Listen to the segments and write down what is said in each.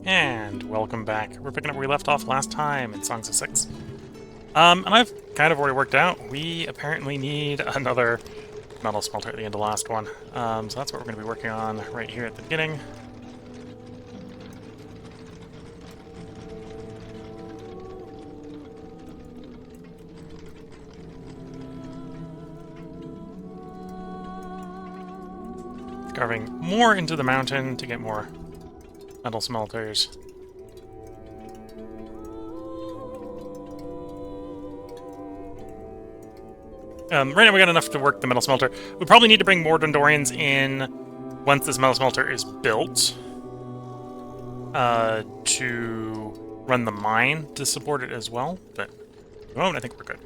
And welcome back. We're picking up where we left off last time in Songs of Six. And I've kind of already worked out, we apparently need another metal smelter at the end of the last one. So that's what we're going to be working on right here at the beginning. Carving more into the mountain to get more metal smelters. Right now we got enough to work the metal smelter. We probably need to bring more Dondorians in once this metal smelter is built to run the mine to support it as well, but at the moment I think we're good.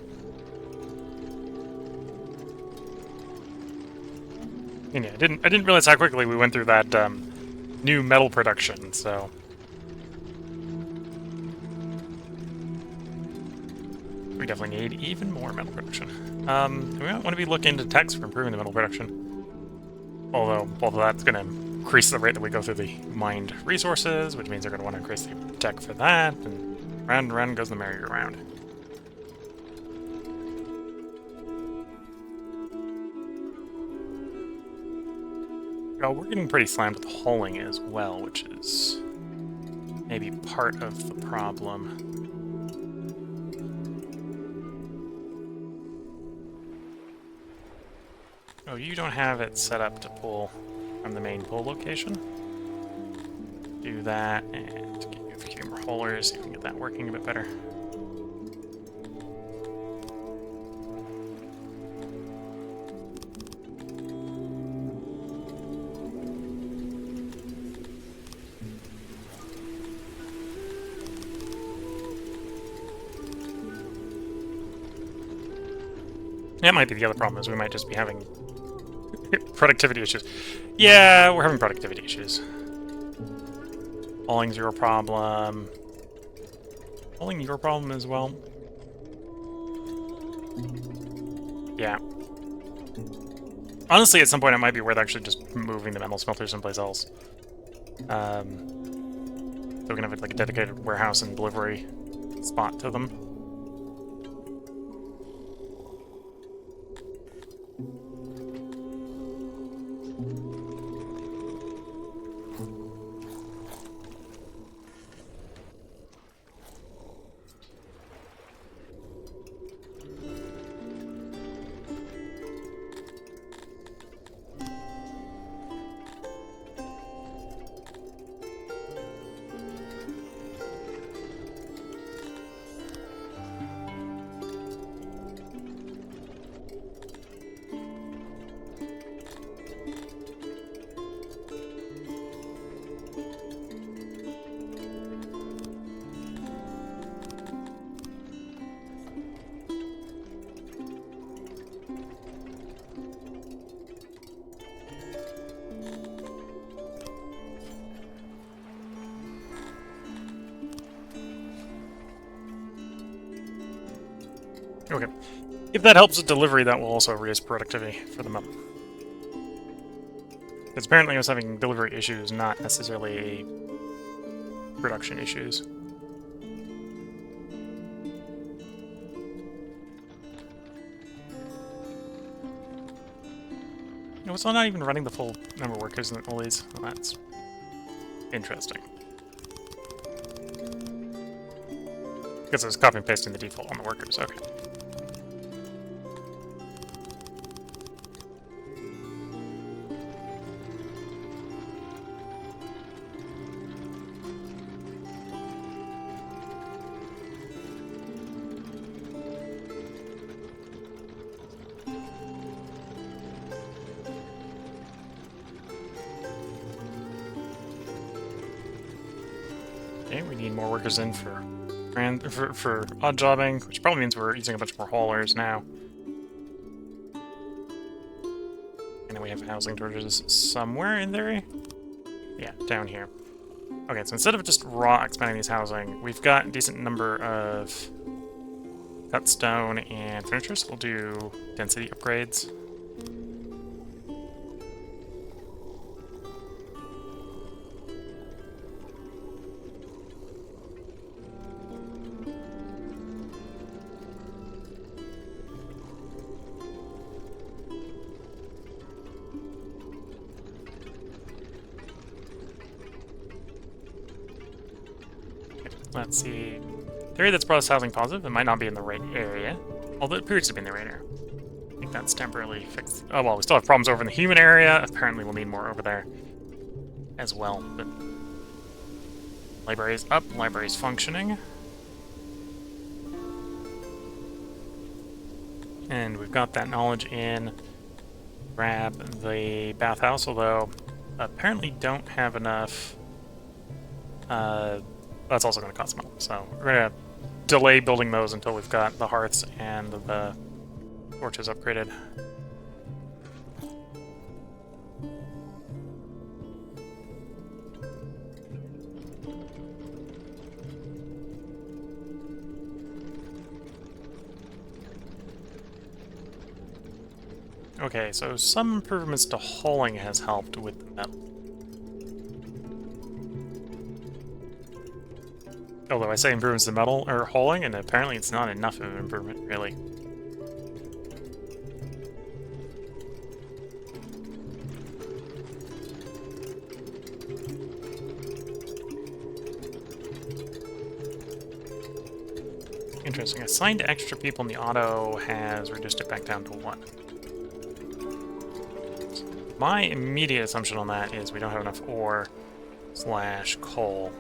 And yeah, I didn't realize how quickly we went through that new metal production, so we definitely need even more metal production. We might want to be looking into techs for improving the metal production. Although that's going to increase the rate that we go through the mined resources, which means they're going to want to increase the tech for that, and round goes the merry-go-round. Oh, we're getting pretty slammed with hauling as well, which is maybe part of the problem. Oh, you don't have it set up to pull from the main pull location. Do that, and get you a few more haulers, see if we can get that working a bit better. That might be the other problem, is we might just be having productivity issues. Yeah, we're having productivity issues. Hauling zero problem. Hauling your problem as well. Yeah. Honestly, at some point it might be worth actually just moving the metal smelter someplace else. So we can have like a dedicated warehouse and delivery spot to them. Okay. If that helps with delivery, that will also raise productivity for the metal. Because apparently I was having delivery issues, not necessarily production issues. No, it's not even running the full number of workers in all these. Well, that's interesting. Because I was copy and pasting the default on the workers, okay. Okay, we need more workers in for odd jobbing, which probably means we're using a bunch more haulers now. And then we have housing torches somewhere in there. Yeah, down here. Okay, so instead of just raw expanding these housing, we've got a decent number of cut stone and furniture, so we'll do density upgrades. Let's see. Theory that's process housing positive. It might not be in the right area, although it appears to be in the right area. I think that's temporarily fixed. Oh, well, we still have problems over in the human area. Apparently we'll need more over there as well. But library's up. Library's functioning. And we've got that knowledge in. Grab the bathhouse, although apparently don't have enough. That's also going to cost money, so we're going to delay building those until we've got the hearths and the torches upgraded. Okay, so some improvements to hauling has helped with the metal. Although I say improvements to metal or hauling, and apparently it's not enough of an improvement, really. Interesting. Assigned extra people in the auto has reduced it back down to 1. My immediate assumption on that is we don't have enough ore / coal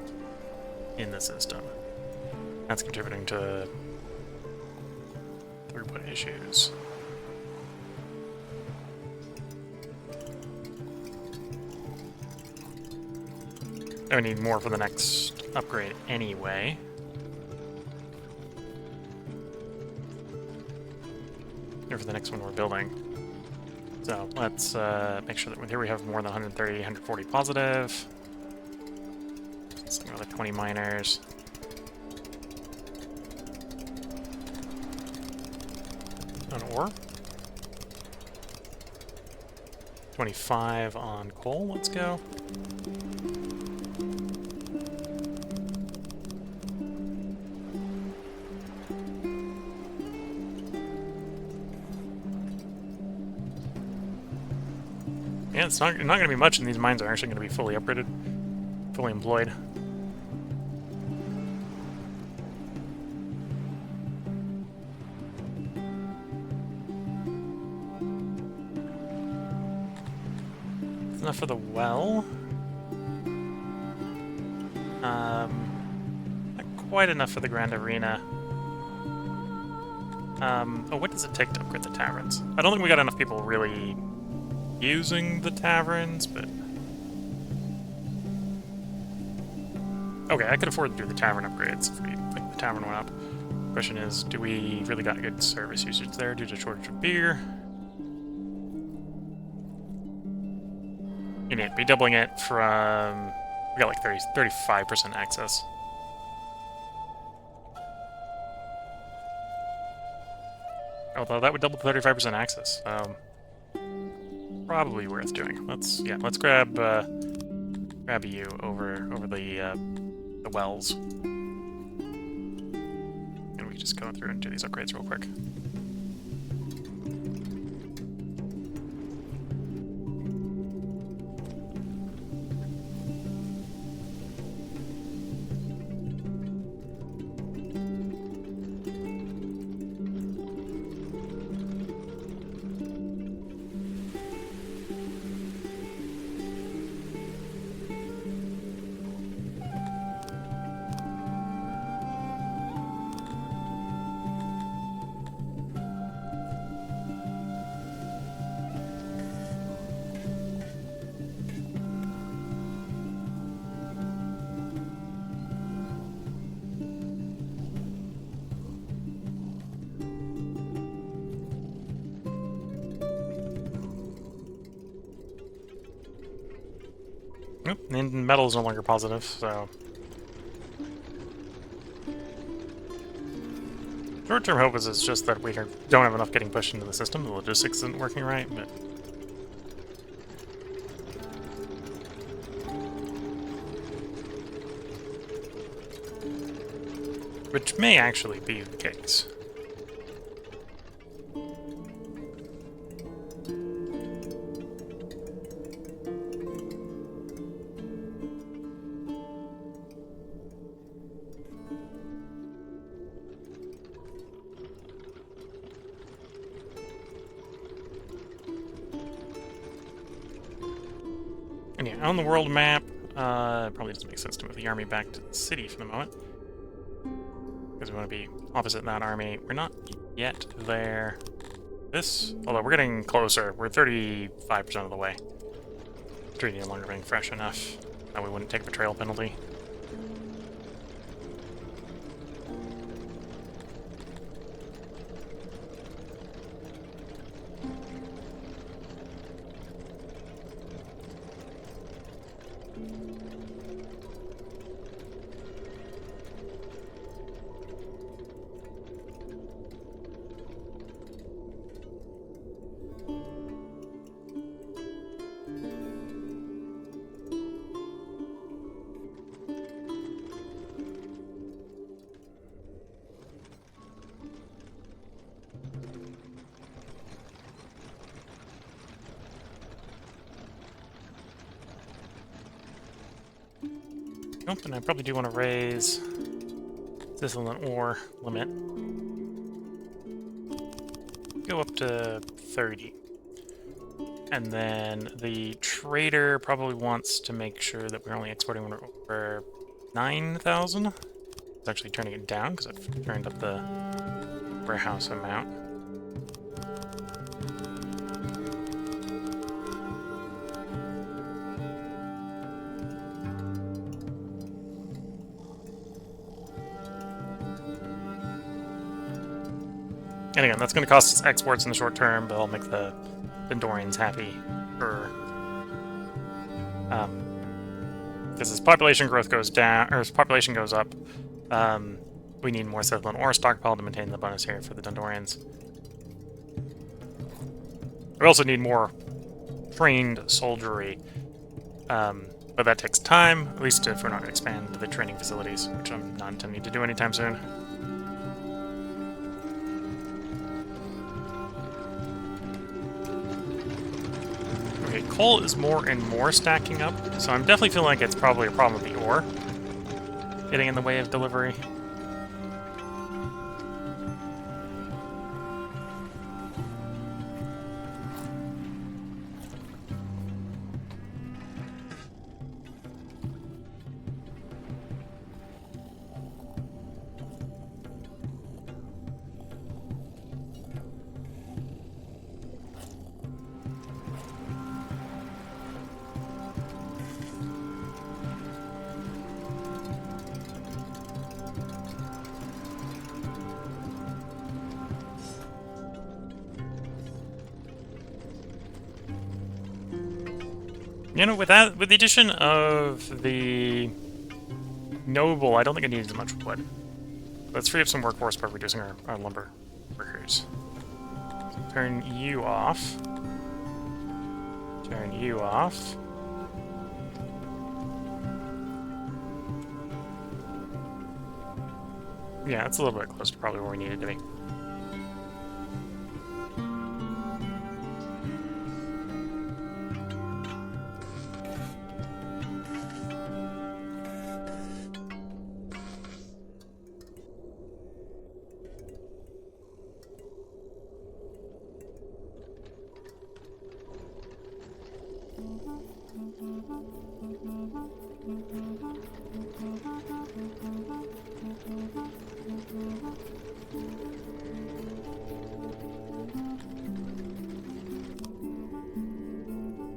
in the system. That's contributing to throughput issues. I would need more for the next upgrade anyway. Or for the next one we're building. So let's make sure that here we have more than 130, 140 positive. Another 20 miners. On ore. 25 on coal, let's go. Yeah, it's not going to be much, and these mines are actually going to be fully upgraded, fully employed. It's enough for the well. Not quite enough for the Grand Arena. Oh, what does it take to upgrade the taverns? I don't think we got enough people really using the taverns, but... Okay, I could afford to do the tavern upgrades if we pick the tavern one up. The question is, do we really got good service usage there due to shortage of beer? You need to be doubling it from... We got like 35% access. Although that would double 35% access. Probably worth doing. Let's grab you over the wells, and we just go through and do these upgrades real quick. Nope, and metal is no longer positive, so... Short-term hope is it's just that we don't have enough getting pushed into the system. The logistics isn't working right, but... Which may actually be the case. And yeah, on the world map, it probably doesn't make sense to move the army back to the city for the moment. Because we want to be opposite that army. We're not yet there. This, although we're getting closer. We're 35% of the way. Treaty no longer being fresh enough that we wouldn't take betrayal penalty. Nope, and I probably do want to raise Sicilian ore limit. Go up to 30. And then the trader probably wants to make sure that we're only exporting when we're over 9,000. It's actually turning it down because I've turned up the warehouse amount. And again, that's going to cost us exports in the short term, but it'll make the Dondorians happy. Because as population growth goes down, or as population goes up, we need more settlement ore stockpile to maintain the bonus here for the Dondorians. We also need more trained soldiery, but that takes time, at least if we're not going to expand the training facilities, which I'm not intending to do anytime soon. Okay, coal is more and more stacking up, so I'm definitely feeling like it's probably a problem with the ore getting in the way of delivery. You know, with the addition of the noble, I don't think it needs as much wood. Let's free up some workforce by reducing our lumber workers. So turn you off. Turn you off. Yeah, it's a little bit close to probably where we needed to be.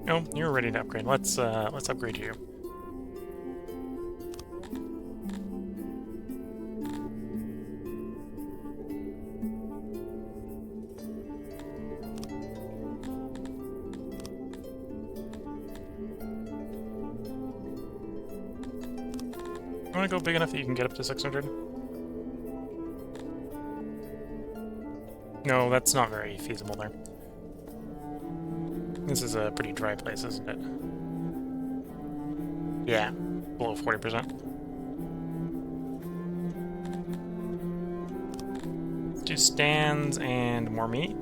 Oh, you're ready to upgrade. Let's upgrade you. You want to go big enough that you can get up to 600? No, that's not very feasible there. This is a pretty dry place, isn't it? Yeah, below 40%. Let's do stands and more meat.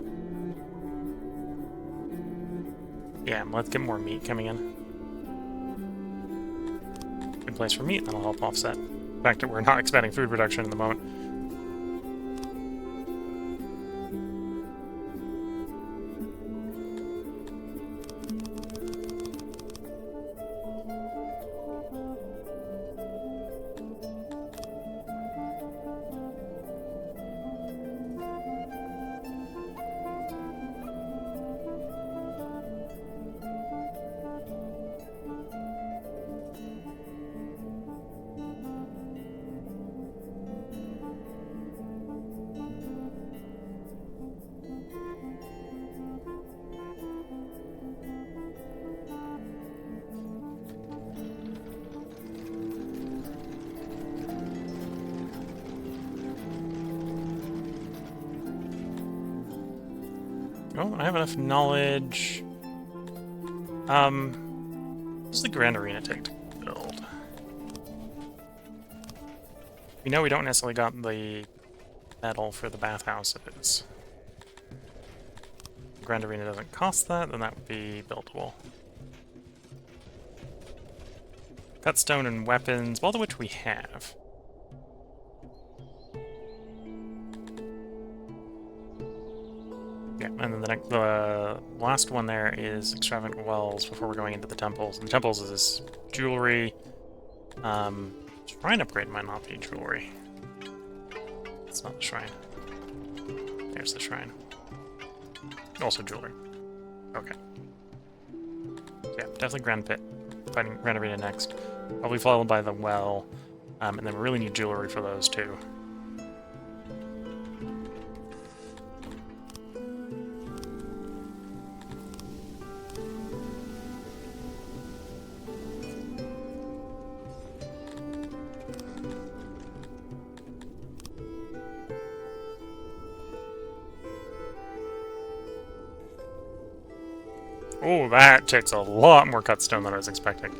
Yeah, let's get more meat coming in. Good place for meat, that'll help offset the fact that we're not expanding food production at the moment. Oh, I have enough knowledge. What does the Grand Arena take to build? We know we don't necessarily got the metal for the bathhouses. The Grand Arena doesn't cost that, then that would be buildable. Cut stone and weapons, both of which we have. Yeah, and then the last one there is extravagant wells before we're going into the temples. And the temples is this jewelry. Shrine upgrade might not be jewelry. It's not the shrine. There's the shrine. Also jewelry. Okay. Yeah, definitely Grand Pit. Fighting Grand Arena next. Probably followed by the well. And then we really need jewelry for those too. Oh, that takes a lot more cut stone than I was expecting.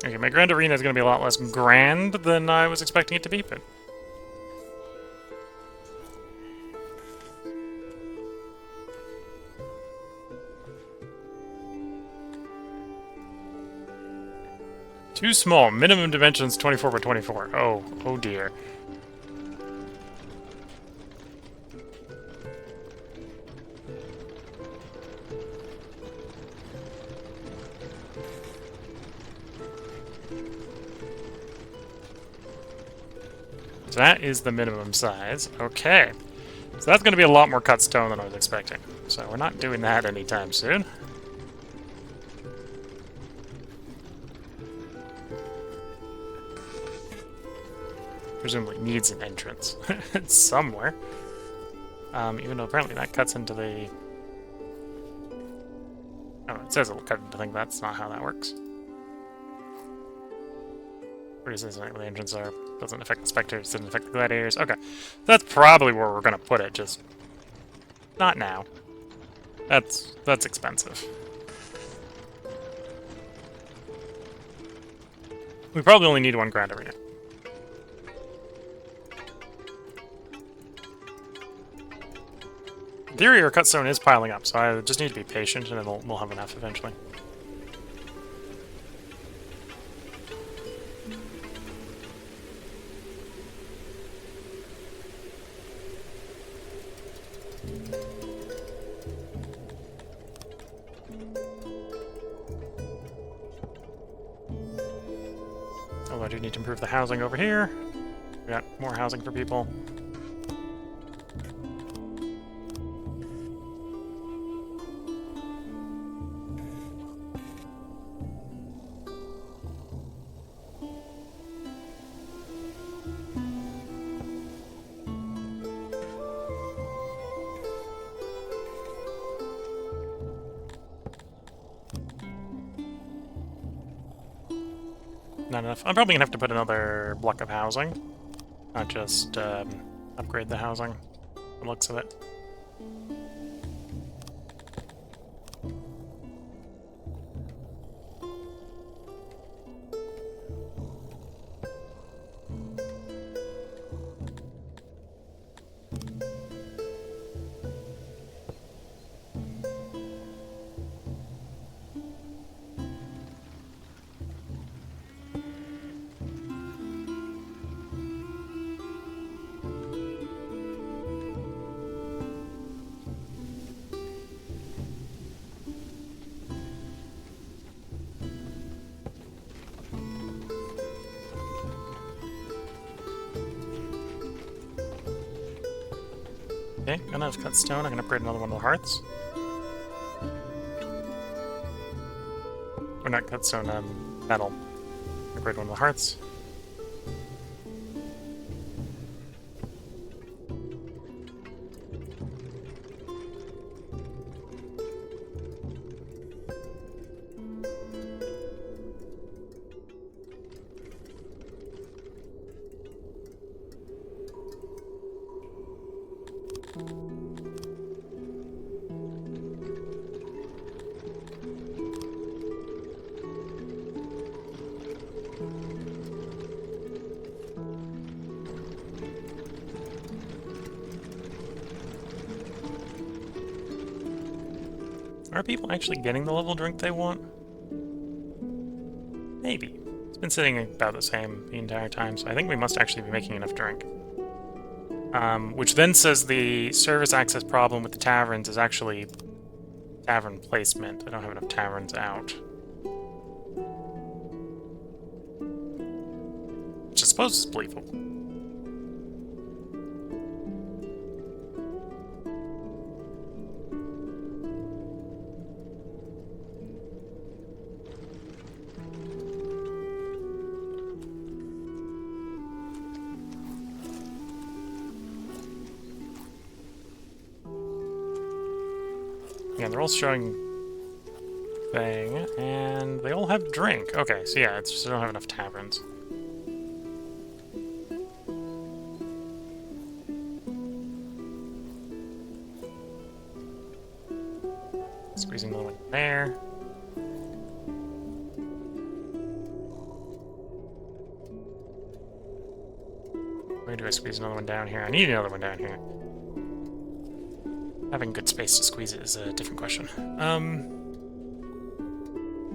Okay, my Grand Arena is going to be a lot less grand than I was expecting it to be, but... Too small. Minimum dimensions 24 by 24. Oh dear. So that is the minimum size. Okay. So that's going to be a lot more cut stone than I was expecting. So we're not doing that anytime soon. Presumably needs an entrance somewhere. Even though apparently that cuts into the... Oh, it says it'll cut into the thing. That's not how that works. Where does this the entrance are? Doesn't affect the spectators, doesn't affect the gladiators. Okay. That's probably where we're gonna put it, just not now. That's expensive. We probably only need one Grand Arena. In theory, our cut stone is piling up, so I just need to be patient and then we'll have enough eventually. Although I do need to improve the housing over here. We got more housing for people. Not enough. I'm probably gonna have to put another block of housing, not just upgrade the housing. The looks of it. Okay, gonna have cut stone. I can upgrade another one of the hearths. Or not cut stone, metal. Upgrade one of the hearths. Are people actually getting the level drink they want? Maybe. It's been sitting about the same the entire time, so I think we must actually be making enough drink. Which then says the service access problem with the taverns is actually tavern placement. I don't have enough taverns out. Which I suppose is believable. Yeah, they're all showing thing, and they all have drink. Okay, so yeah, it's just I don't have enough taverns. Squeezing another one there. Where do I squeeze another one down here? I need another one down here. Having good space to squeeze it is a different question.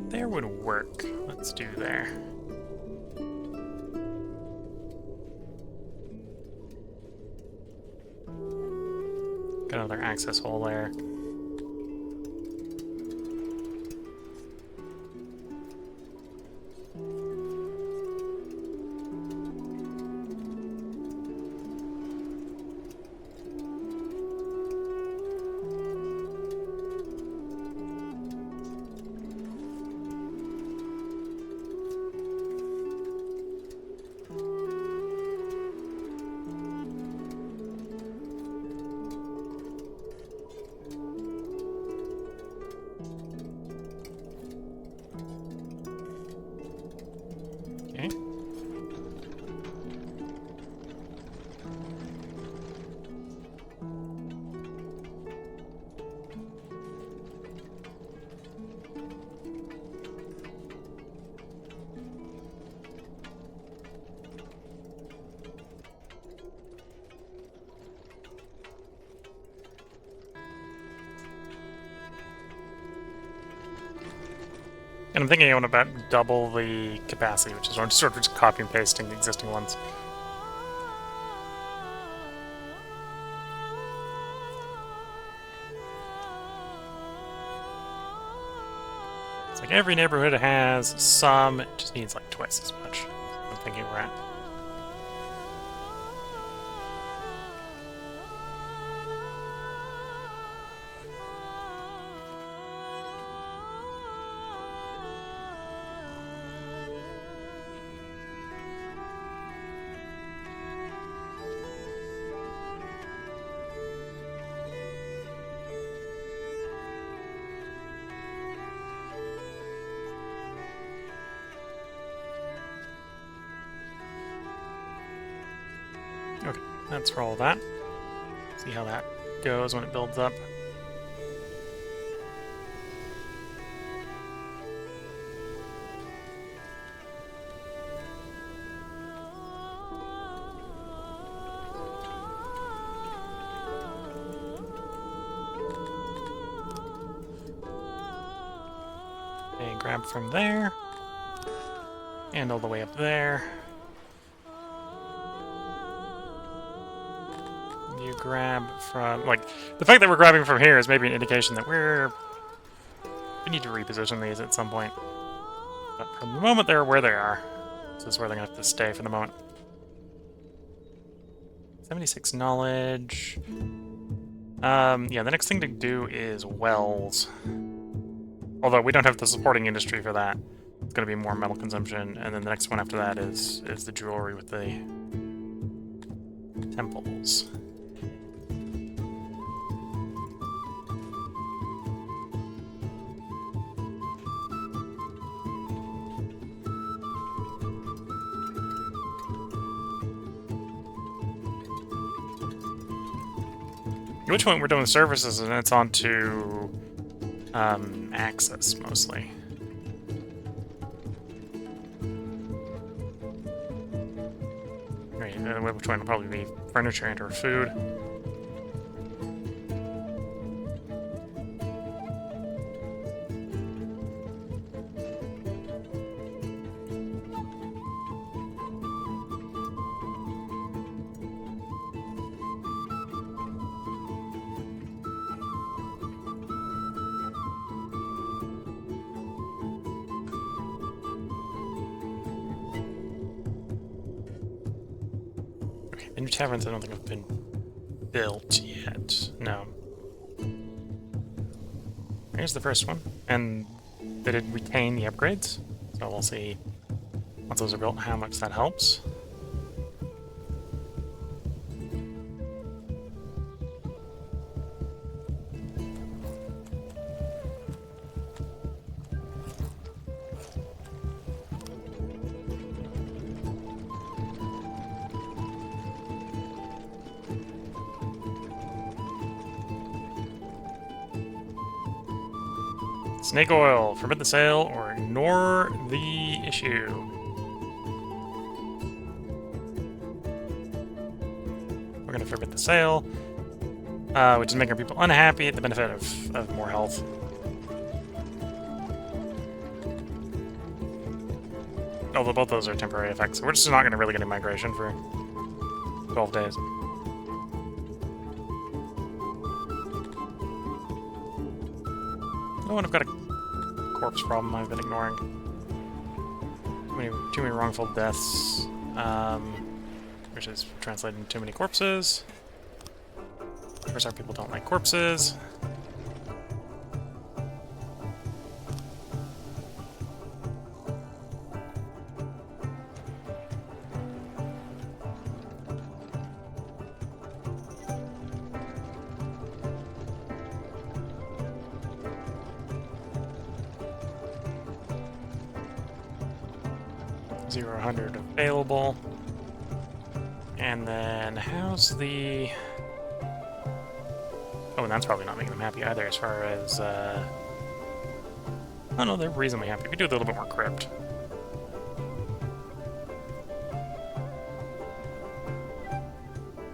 There would work. Let's do there. Got another access hole there. Okay. And I'm thinking I want to about double the capacity, which is I'm sort of just copy and pasting the existing ones. It's like every neighborhood has some, it just needs like twice as much. I'm thinking we're at. Okay, that's for all of that. See how that goes when it builds up. Okay, grab from there. And all the way up there. You grab from, like, the fact that we're grabbing from here is maybe an indication that we need to reposition these at some point. But for the moment, they're where they are. This is where they're gonna have to stay for the moment. 76 knowledge. Yeah, the next thing to do is wells. Although we don't have the supporting industry for that. It's going to be more metal consumption, and then the next one after that is the jewelry with the temples. At which point we're doing services, and it's on to access mostly. Right, which one will probably be furniture and or food. The new taverns I don't think have been built yet. No. Here's the first one. And they did retain the upgrades. So we'll see once those are built how much that helps. Snake oil, forbid the sale or ignore the issue. We're going to forbid the sale, which is making people unhappy at the benefit of more health. Although both those are temporary effects, so we're just not going to really get a migration for 12 days. Oh, and I've got a corpse problem I've been ignoring. Too many wrongful deaths, which is translating too many corpses. Of course, our people don't like corpses. Zero 100 available. And then how's the... Oh, and that's probably not making them happy either as far as... Oh no, they're reasonably happy. We do a little bit more crypt.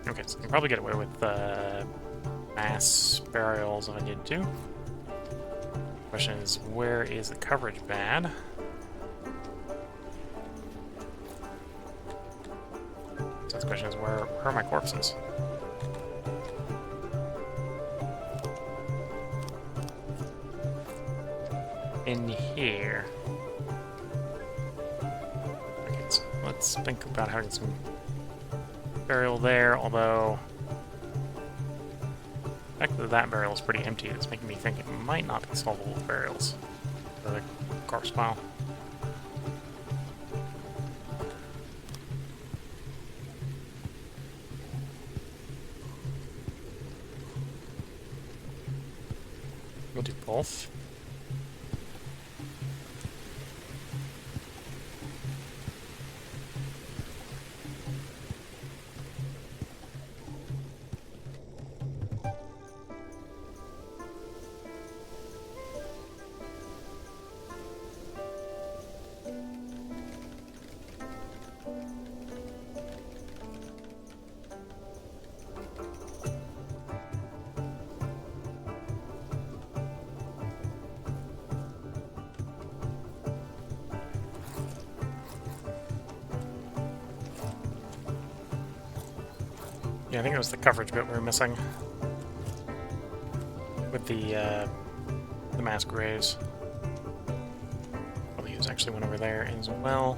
Okay, so I can probably get away with mass burials if I need to. Question is, where is the coverage bad? So the question is, where are my corpses? In here. Okay, so let's think about having some burial there, although the fact that that burial is pretty empty is making me think it might not be solvable with burials for the corpse pile. We'll do both. Yeah, I think it was the coverage bit we were missing with the mass graves. Probably use actually one over there as well.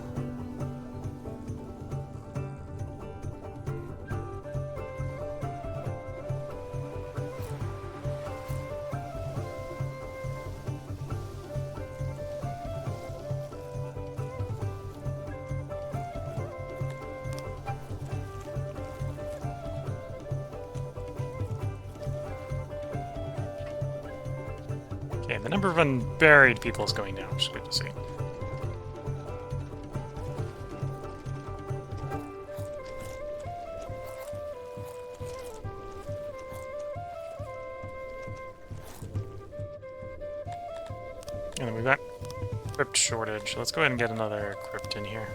Okay, the number of unburied people is going down, which is good to see. And then we've got crypt shortage. Let's go ahead and get another crypt in here.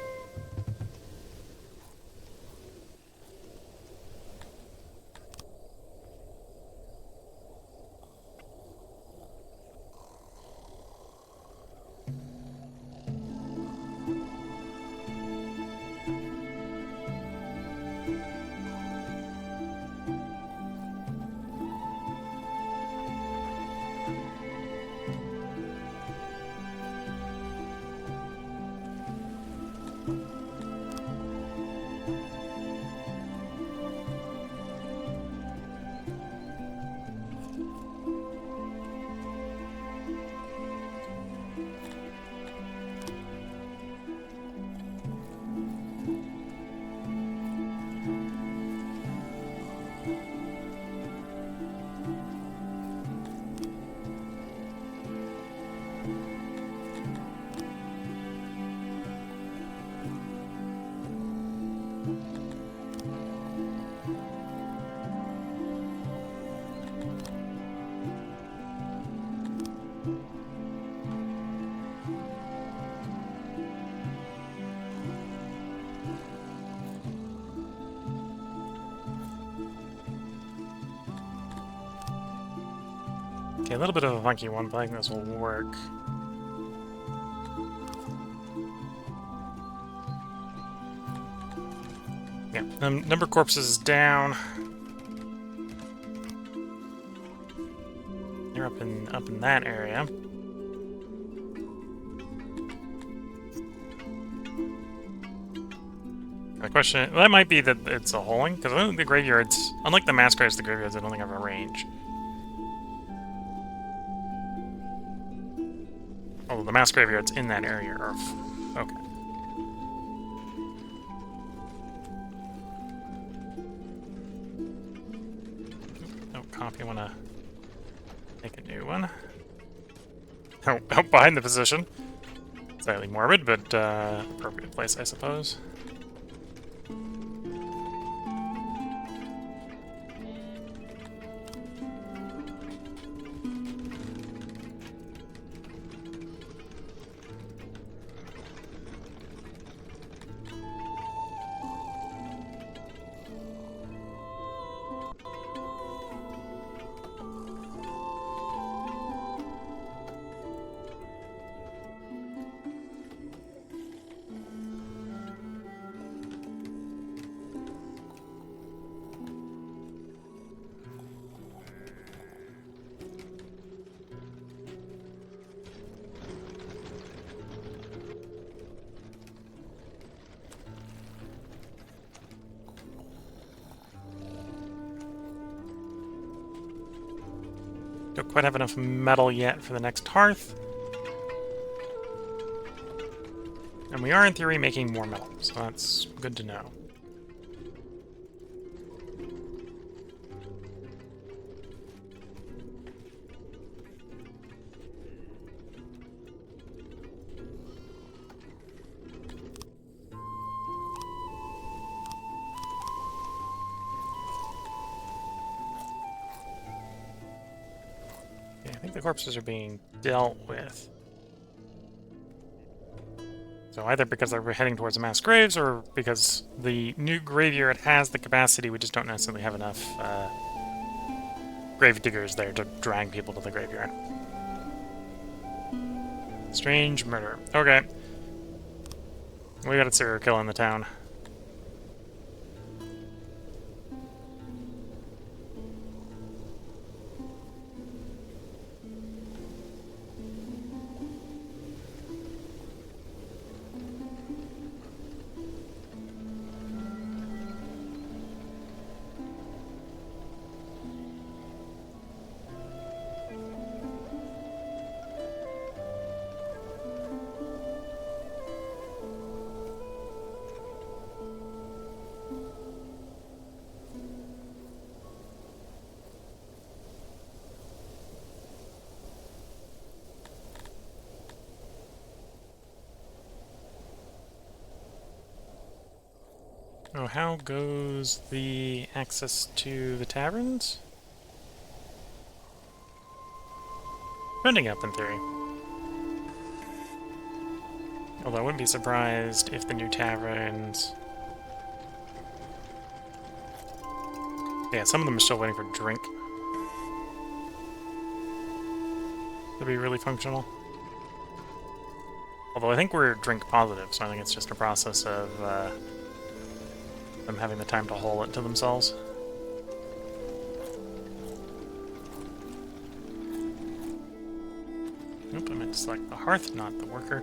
Okay, a little bit of a funky one, but I think this will work. Yeah, number of corpses is down. They're up in that area. The question, that might be that it's a holing, because I don't think the graveyards, unlike the mass graves, the graveyards I don't think have a range. Although the mass graveyards in that area are... okay. No copy, I want to make a new one. Oh, behind the position. Slightly morbid, but appropriate place, I suppose. Don't quite have enough metal yet for the next hearth. And we are, in theory, making more metal, so that's good to know. I think the corpses are being dealt with. So either because they're heading towards the mass graves, or because the new graveyard has the capacity, we just don't necessarily have enough grave diggers there to drag people to the graveyard. Strange murder. Okay. We got a serial killer in the town. Oh, how goes the access to the taverns? Trending up in theory. Although I wouldn't be surprised if the new taverns... Yeah, some of them are still waiting for drink. To be really functional. Although I think we're drink positive, so I think it's just a process of them having the time to haul it to themselves. Nope, I meant to select the hearth, not the worker.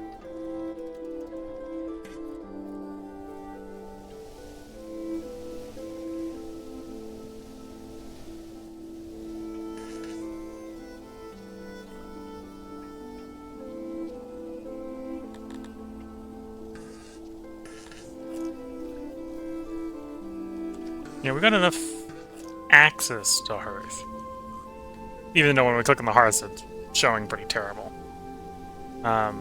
Yeah, we got enough access to hearth. Even though when we click on the hearth, it's showing pretty terrible. I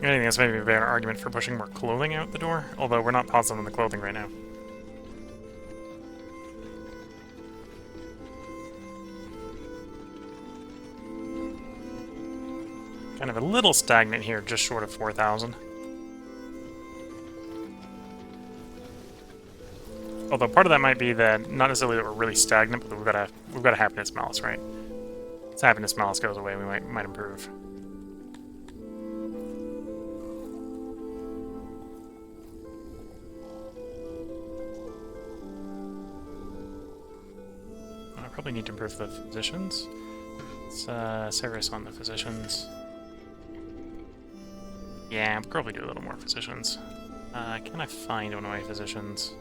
think that's maybe a better argument for pushing more clothing out the door, although we're not positive on the clothing right now. Kind of a little stagnant here, just short of 4,000. Although part of that might be that, not necessarily that we're really stagnant, but that we've got a happiness malice, right? As happiness malice goes away, we might improve. I probably need to improve the physicians. Let's service on the physicians. Yeah, I'll probably do a little more physicians. Can I find one of my physicians?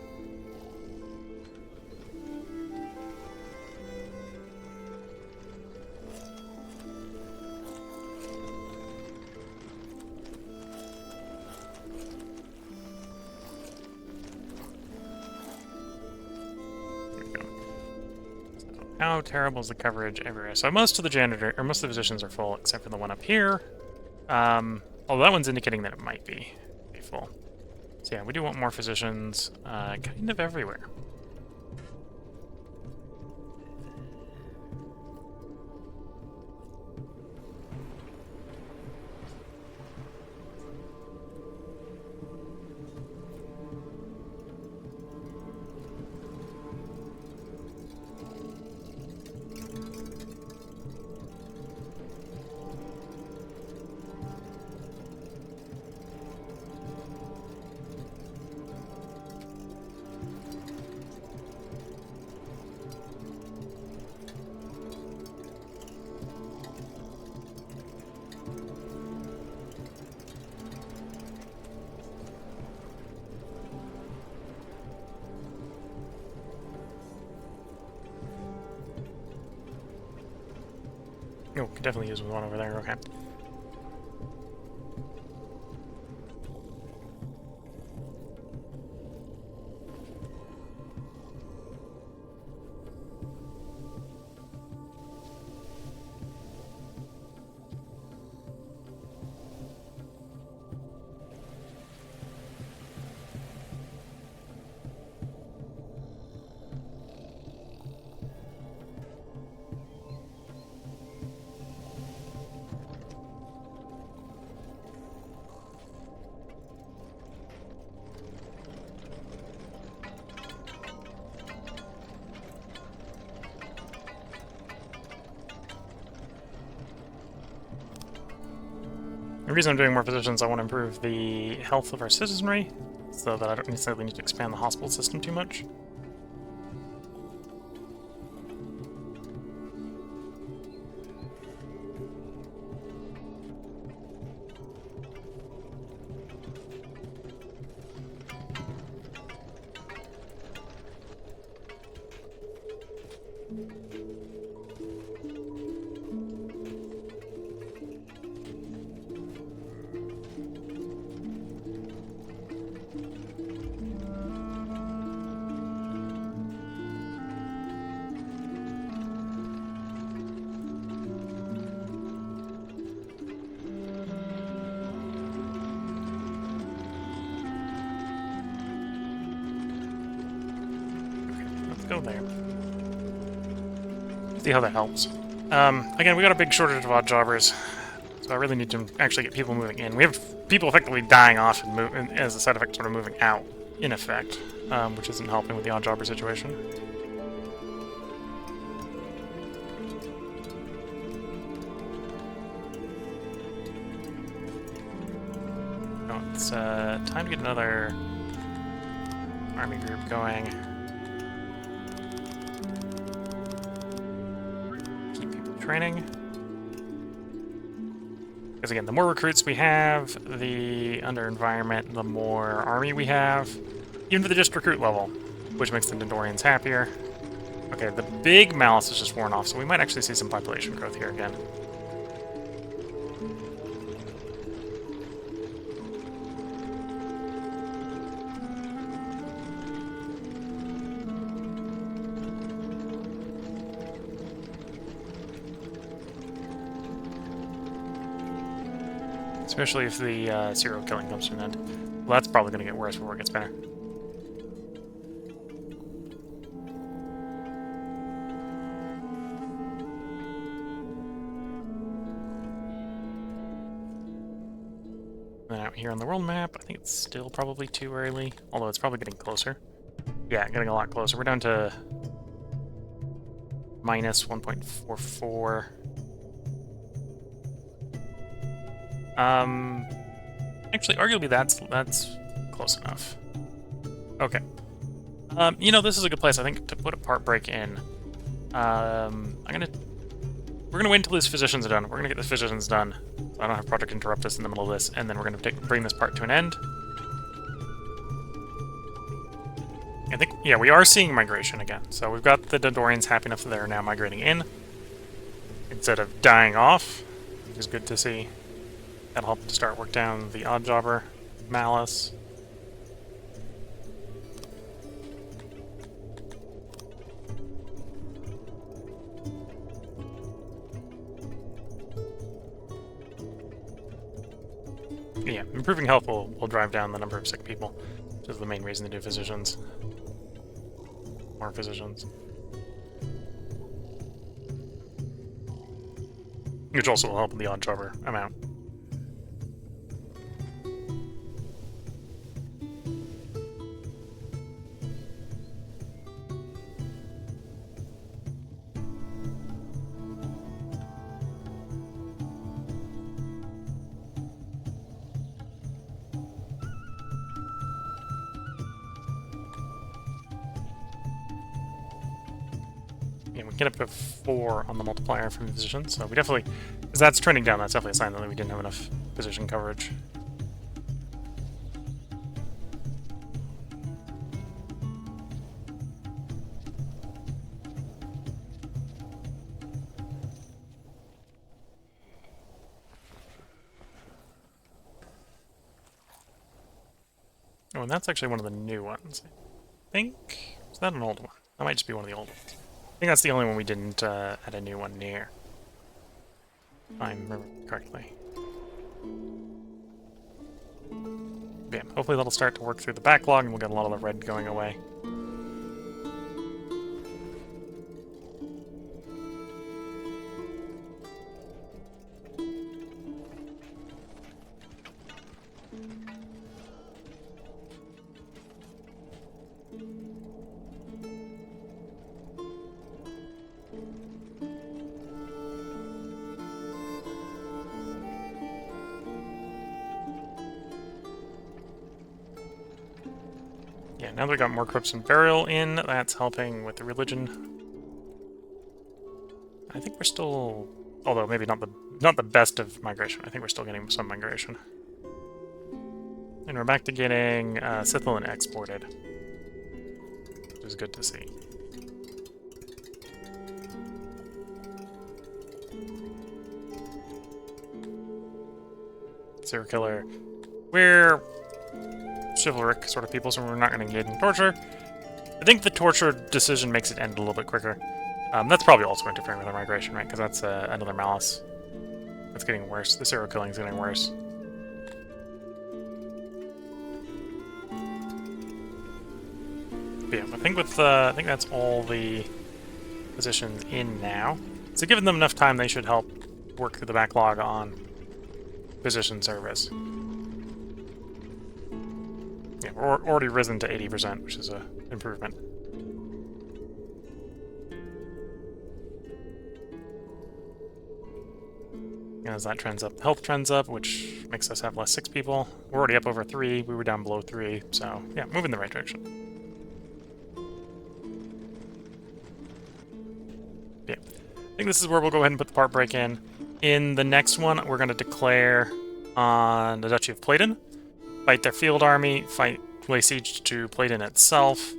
How terrible is the coverage everywhere? So most of the physicians are full, except for the one up here. Although that one's indicating that it might be full. So yeah, we do want more physicians, kind of everywhere. Oh, could definitely use one over there, okay. The reason I'm doing more physicians, I want to improve the health of our citizenry, so that I don't necessarily need to expand the hospital system too much. go there. See how that helps. Again, we got a big shortage of odd jobbers, so I really need to actually get people moving in. We have people effectively dying off and as a side effect, sort of moving out, in effect, which isn't helping with the odd jobber situation. Oh, it's time to get another army group going. Keep people training. Because again, the more recruits we have, the under environment, the more army we have, even to the just recruit level, which makes the Dondorians happier. Okay, the big malice is just worn off, so we might actually see some population growth here again. Especially if the serial killing comes to an end. Well, that's probably going to get worse before it gets better. Then out here on the world map, I think it's still probably too early, although it's probably getting closer. Yeah, getting a lot closer. We're down to minus 1.44. Actually, arguably that's close enough. Okay. You know, this is a good place, I think, to put a part break in. We're gonna wait until these physicians are done. We're gonna get the physicians done, so I don't have Project Interrupt us in the middle of this, and then we're gonna bring this part to an end. I think, yeah, we are seeing migration again. So we've got the Dondorians happy enough that they're now migrating in instead of dying off, which is good to see. That'll help to start work down the odd jobber malice. Yeah, improving health will drive down the number of sick people, which is the main reason to do physicians. More physicians. Which also will help with the odd jobber amount. Get up to 4 on the multiplier from the position, so we definitely, as that's trending down, that's definitely a sign that we didn't have enough position coverage. Oh, and that's actually one of the new ones, I think. Is that an old one? That might just be one of the old ones. I think that's the only one we didn't add a new one near, if I remember correctly. But yeah, hopefully that'll start to work through the backlog and we'll get a lot of the red going away. Now that we got more Crypts and Burial in, that's helping with the religion. I think we're still, although maybe not the best of migration. I think we're still getting some migration. And we're back to getting Scythian exported, which is good to see. Serial killer. We're chivalric sort of people, so we're not going to engage in torture. I think the torture decision makes it end a little bit quicker. That's probably also interfering with our migration, right? Because that's another malice. That's getting worse. The serial killing is getting worse. But yeah, I think I think that's all the positions in now. So giving them enough time, they should help work through the backlog on position service. Yeah, we're already risen to 80%, which is an improvement. And as that trends up, health trends up, which makes us have less 6 people. We're already up over 3, we were down below 3, so yeah, moving in the right direction. Yeah, I think this is where we'll go ahead and put the part break in. In the next one, we're going to declare on the Duchy of Platen, fight their field army, lay siege to Platen itself.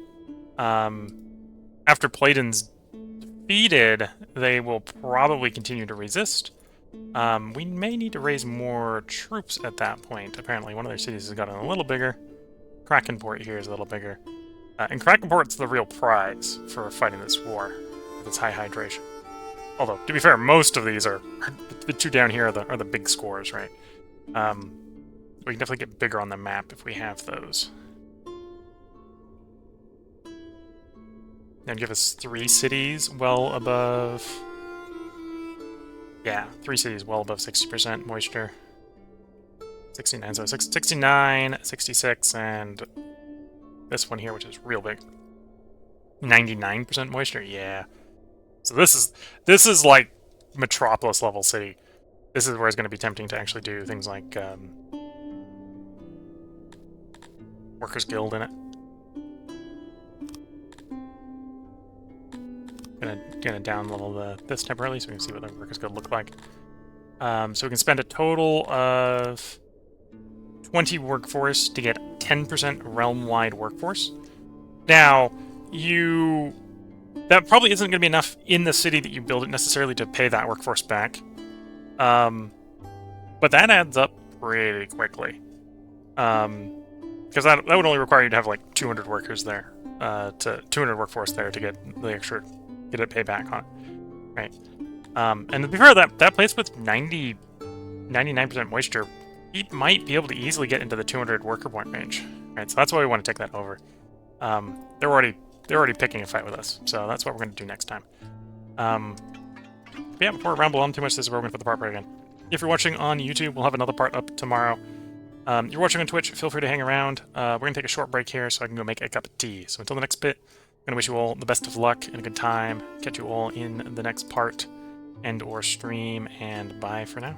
After Platen's defeated, they will probably continue to resist. We may need to raise more troops at that point. Apparently, one of their cities has gotten a little bigger. Krakenport here is a little bigger. And Krakenport's the real prize for fighting this war, with its high hydration. Although, to be fair, most of these are the two down here are the big scores, right? We can definitely get bigger on the map if we have those. And give us 3 cities well above... Yeah, 3 cities well above 60% moisture. 69, so 69, 66, and this one here, which is real big. 99% moisture, yeah. So this is like Metropolis level city. This is where it's going to be tempting to actually do things like Workers Guild in it. Gonna down level this temporarily so we can see what the Workers Guild look like. So we can spend a total of 20 workforce to get 10% realm-wide workforce. Now, that probably isn't going to be enough in the city that you build it necessarily to pay that workforce back. But that adds up pretty quickly. Because that would only require you to have like 200 workers there, 200 workforce there to get the extra, get it payback on it, right? And to be fair, that place with 99% moisture, it might be able to easily get into the 200 worker point range, right? So that's why we want to take that over. They're already picking a fight with us, so that's what we're going to do next time. But yeah, before we ramble on too much, this is where we're going to put the part break in. If you're watching on YouTube, we'll have another part up tomorrow. You're watching on Twitch, feel free to hang around. We're going to take a short break here so I can go make a cup of tea. So until the next bit, I'm going to wish you all the best of luck and a good time. Catch you all in the next part and or stream, and bye for now.